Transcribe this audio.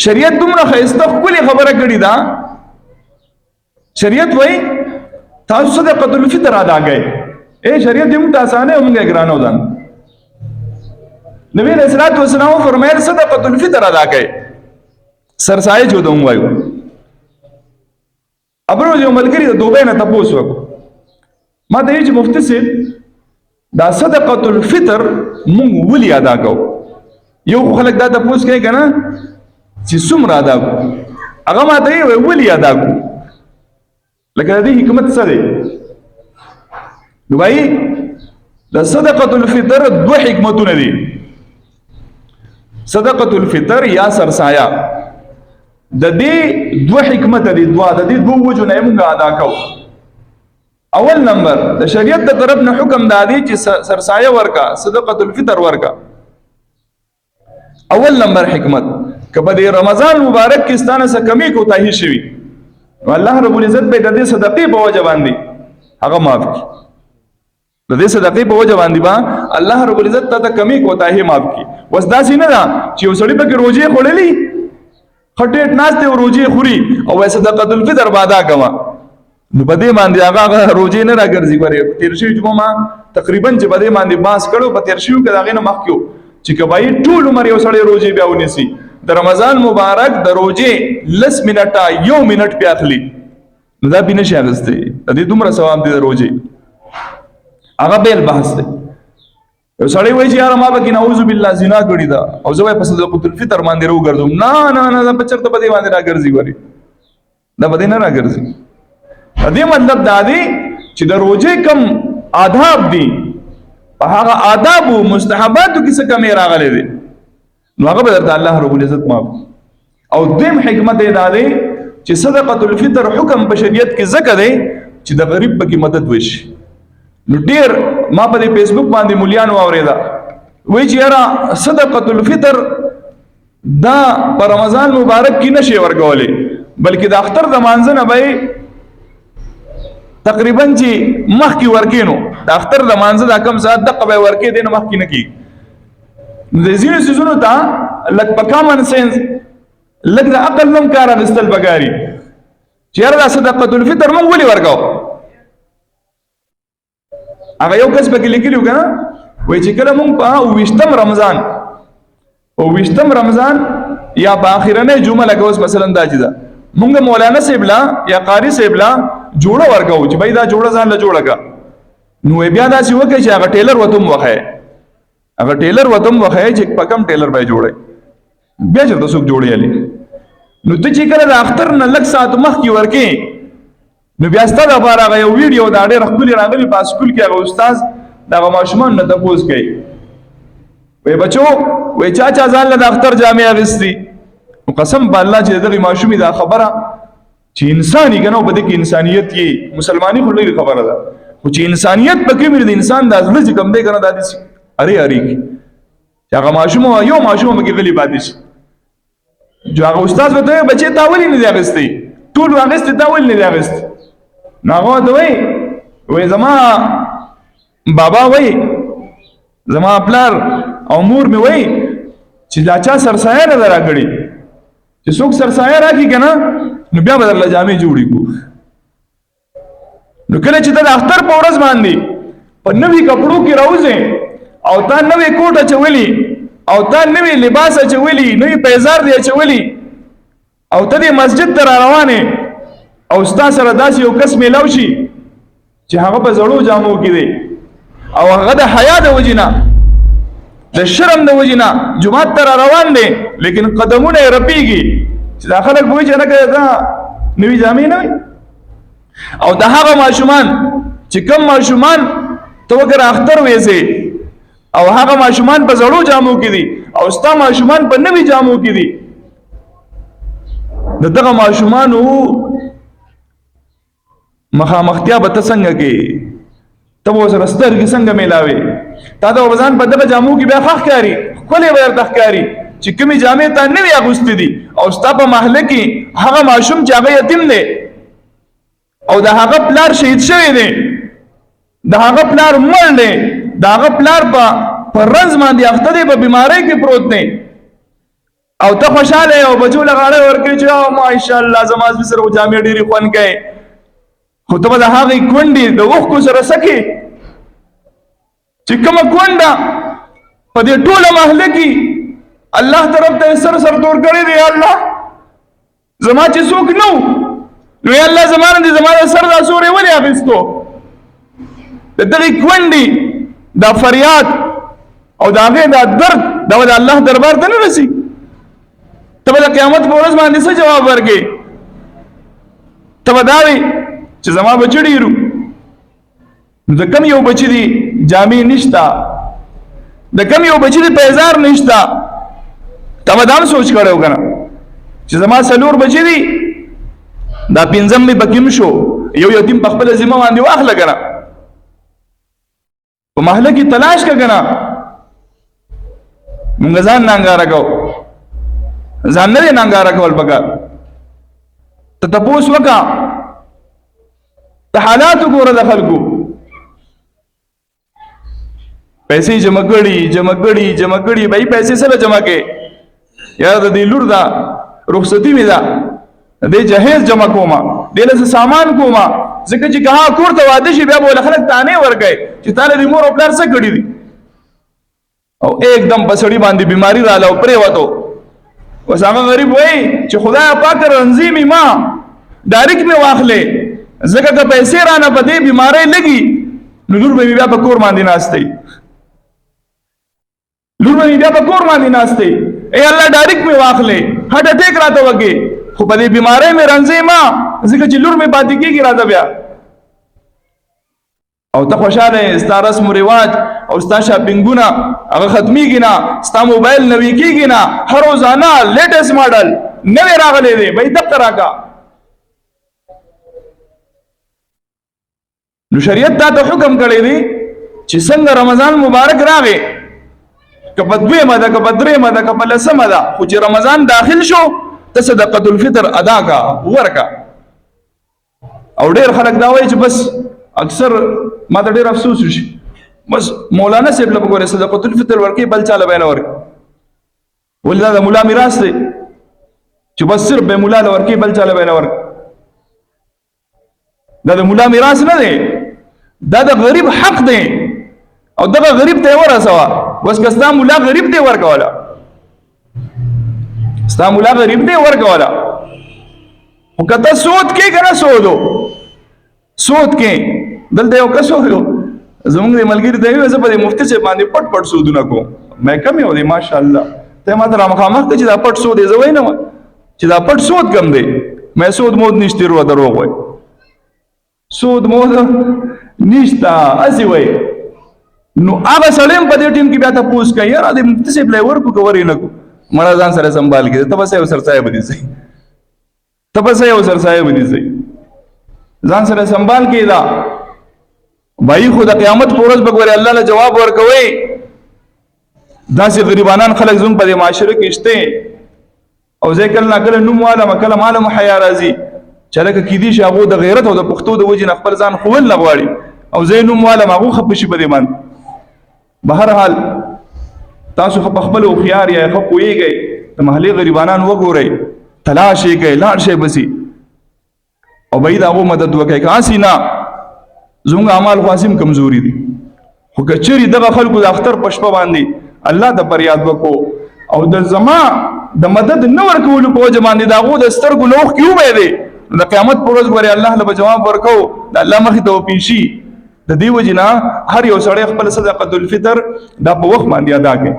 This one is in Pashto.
شریعت دومره ښایسته ښکلې خبره کړې ده. شریعت وایي تاسو صدقة الفطر ادا کړئ. شریعت دې موږ ته اسانه او موږ یې ګرانه ودان. نبی علیہ الصلوۃ والسلام فرمایل صدقة الفطر ادا کړئ. سرسایه جو دوم وایو. ابرو یو ملګری د دوبۍ نه تپوس وکړو. ما ته چې مفتي صاحب دا صدقة الفطر مونږ ولې ادا کوو؟ یو خلک دا تپوس کوي که نه چې څومره ادا کوو؟ هغه ما ته وایي ولې ادا کوو؟ لکه د دې حکمت څه دی؟ نو وایي د صدقة الفطر دوه حکمتونه دي. صدقة الفطر یا سرسایه د دې دوه حکمت دي. د دې دوه وجو نه موږ ادا کوو. اول نمبر د شریعت د طرف نه حکم دادی چې سرسایه ورکا، صدقة الفطر ورکا. اول نمبر حکمت که په دې رمضان مبارک کې ستانه څه کمی کوتاهي شوي نو الله رب العزت به د دې صدقې په وجه باندې هغه معاف کړي. د دې صدقې په وجه باندې با الله رب العزت ته کمی کوتاهي معاف کړي. وس داسې نه ده چې یو سړی پکې روزې خوړلې خټېټ ناست دی او روزې خوري او وایي صدقة الفطر به ادا کوه، نو په دې باندې هغه روزې نه راګرځي. ګورې تېر شوي جمعه ما تقریبا چې په دې باندې بحث کړو، په تېر شوي که د هغې نه مخکې و چې که به ټول عمر یو سړی روزې بیا ونیسي، د رمضان مبارک د روزې 10 منټه 1 منټ پې اخلي نو دا بې نشي اخیستی. د دې دومره ثواب دی د روزې. هغه بیل بحث دی. یو سړی وایي چې یاره ما پکې نعوذ بالله زنا کړې ده او زه به په صدقة الفطر باندې راوګرځم. نه نه نه دا به چېرته په دې باندې راګرځي. ګورې دا په دې نه راګرځي. دې مطلب دا دی چې د روزې کم آداب دي په هغه آداب او مستحباتو کې څه کمی راغلی دی نو هغه به درته الله رب العزت معاف. او دویم حکمت یې دا دی چې صدقة الفطر حکم په شریعت کې ځکه دی چې د غریب پکې مدد وشي. نو ډېر ما په دې فیسبوک باندې مولیان واورېده وایي چې یاره صدقة الفطر دا په رمضان مبارک کې نشي ورکولی بلکې د اختر د مانځه نه به تقریبا چې مخکې ورکې نو د اختر د مانځه دا کم ساعت دقه به ورکې دی نو مخکې نه کېږي. د ځینو څیزونو ته لږ په کامن سینس لږ د عقل نوم کار اخیستل پکاري چې یاره دا صدقة الفطر موږ ولې ورکوو. هغه یو کس پکې لیکلي و که نه وایي چې کله موږ په 20 رمضان یا په آخرنۍ جمعه لکه اوس مثلا دا چې ده مونږ مولانا صاحب لا یا قاری صاحب لا جوړه ورکو چې بای دا جوړه ځان له جوړه کا نو بیا دا چې وکړي چې هغه ټیلر وتم وخه چې په کم ټیلر به جوړه بیا چې تاسو جوړې علي نو ته چې کله د اختر نه لږ ساعت مخکې ورکې نو بیا ستاسو لپاره هغه یو ویډیو دا ډېر ښکلي راغلی په سکول کې هغه استاد دغه ماشومان نه تپوس کوي وایي بچو وایي چا ځان له د اختر جامې اخیستي نو قسم په الله چې دغه ماشومې دا خبره چې انسان یې که نه په دې کې انسانیت یې مسلماني خو لري خبره ده خو چې انسانیت پکې مې د انسان دا زړه چې کوم دی که نه دا داسې ارې کې چې هغه ماشوم یو ماشوم پکې غلی پاتې شي جو هغه استاد ورته وایي بچې تا ولې نه دی اخیستی ټول اخیستی تا ولې نه دی اخیستی نو هغه ورته وایي زما بابا وایي زما پلار او مور مې وایي چې دا چا سرسایه نه ده راکړې چې څوک سرسایه راکړي که نه نو بیا به درله جامې جوړې کړو. نو کله چې ته د اختر په ورځ باندې په نوي کپړو کې راوځې او تا نوې کوټ اچولي او تا نوې لباس اچولي نوې پیزار دی اچولي او ته دې مسجد ته را روانې او ستا سره داسې یو کس میلاو شي چې هغه په زړو جامو کې دی او هغه د حیا د وجې نه د شرم د وجې نه جومات ته را روان دی لیکن قدمونه یې رپېږي چې دا خلک به وایي چې نه که دا نوي جامې نه وي. او د هغه ماشومان چې کوم ماشومان ته وګوره اختر ویسې او هغه ماشومان په زړو جامو کې دي او ستا ماشومان په نوي جامو کې دي د دغه ماشومانو مخامختیا به ته څنګه کې ته به ورسره سترګې څنګه میلاوې تا د ځان په دغه جامو کې بیا ښه ښکاري ښکلې به درته ښکاري چې کومې جامې تا نوې اغوستې دي او ستا په محله کې هغه ماشوم چې هغه یتیم دی او د هغه پلار شهید شوی دی د هغه پلار مړ دی د هغه پلار په رنځ باندې اخته دی په بیمارۍ کې پروت دی او ته خوشاله او بچو لغاړه ورکړي چې ماشاءالله زما سره جامې ډېری خوان کوي خو ته د هغه کونډې د اوښکو سره سکي چې کومه کونډه په دې ټوله محله کې الله طرف ته سر تور کړی دی الله زما چې څوک نو نو الله زمانه دي زمانه سر دا سورې ولې اخیستو د دغه کونډې دا فریاد او دا هغه دا درد دا د الله دربار ته نه رسي ته د قیامت په ورځ باندې څه جواب ورکې ته دا وي چې زما بچی ډېرو نو د کم یو بچی دی جامې نشتا د کم یو بچی دی پیزار نشتا ته به دا سوچ کړی و که نه چې زما څلور بچی دي دا پنځم مې پکې شو یو یتیم په خپله ذمه باندې واخله که نه په محله کې تلاش که نه مونږ ځان نانګاره کوو ځان نه دی نانګاره کول پکار ته تپوس وکړه ته حالات وګوره د خلکو پیسې جمع کړي بھائی پیسې سره جمع کې یا د دې لور دا رخصتي مې ده د جهیز جمع کوما دې له سامان کوما ځکه چې کها کور ته واده شي بیا بوله خلک تانه ورګي چې تعالی دې مور او پلار څه کړی دي او एकदम بسړی باندې بیماری رااله او پرې وته اوس هغه غریب وای چې خدای پاک رنځي می ما ډایرکټ می واخلې ځکه که پیسې رانه په دې بیماری لګي نو لور به بیا په کور باندې ناشته اے الله ډایرکټ می واخلې هټ اٹیک راته وګي خو په دې بیماری می رنځي ما ځکه چې لور می پاتې کیږي راته بیا او ته خوشاله ستا رسم و رواج او ستا شاپینګونه هغه ختمیږي نه ستا موبایل نوی کیږي نه هر روزانه لیټسټ ماډل نوی راغلی دی بھائی دفتر راکا نو شریعت تا ته حکم کړی دی چې څنګه رمضان مبارک راغی که په دویمه ده که په درېیمه ده که په لسمه ده خو چې رمضان داخل شو ته صدقة الفطر ادا کا ورکا او ډېر خلک دا وایي چې بس اکثر ما ته ډېر افسوس وشي بس مولانا صاحب له وګوره صدقة الفطر ورکي بل چاله به نه ورکي ولې دا د مولا میراث دی چې بس صرف به مولا له ورکي بل چاله به نه ورکي دا د مولا میراث نه دی دا د غریب حق دی او دغه غریب ته ورسوه بس که ستا مولا غریب دی ورکوله ستا مولا غریب دی ورکوله خو که ته سود کې که نه سود کې دلته یو کس ویلو زمونږ د ملګري ته ویل زه په دې مفتي صاحب باندې پټ سودونه کوم مې کم یو دی ماشاءالله ته ما ته رامخامخ چې دا پټ سود دی زه وایم چې دا پټ سود کم دی مې سود مود نشته ورو دروغ وای سود مود نشته اسی وای نو هغه سړی په دې ټیم کې بیا تاسو کوي یاره د مفتي صاحب له ورکو کوي نه کو مړه ځان سره سنبال کړي ته بس یو سر صاحب دي سي ځان سره سنبال کې دا بھائی خو د قیامت پر ورځ بګوري الله له جواب ورکوي داسې غریبانان خلک زموږ په دې معاشره کې شته او ځکه نه کله نوم والا مکله مالم حیا راځي چې لکه کې دي چې هغه د غیرت او د پښتو د وجې نه خپل ځان خول نه غواړي او زینوم والا هغه خپ شي په دې باندې بهر حال تاسو په خپل او خيار یا خپ ویږي د محلي غریبانان وګورئ تلاش یې کوي لاړ شي بسي او باید هغه مدد وکړي کاسي نه زموږ اعمال خاصم کمزوري دي خو کچري دغه خلکو د اختر پښپ باندې الله ته فریاد وکړو او د زما د مدد نه ورکول په وجه باندې داغو د سترګو لوخ کیو به دي د قیامت پر ورځ غوړي الله له جواب ورکو د الله مخې ته پیشي د دې وجه نه هر یو سړی خپل صدقه الفطر دا په وخت باندې ادا کړي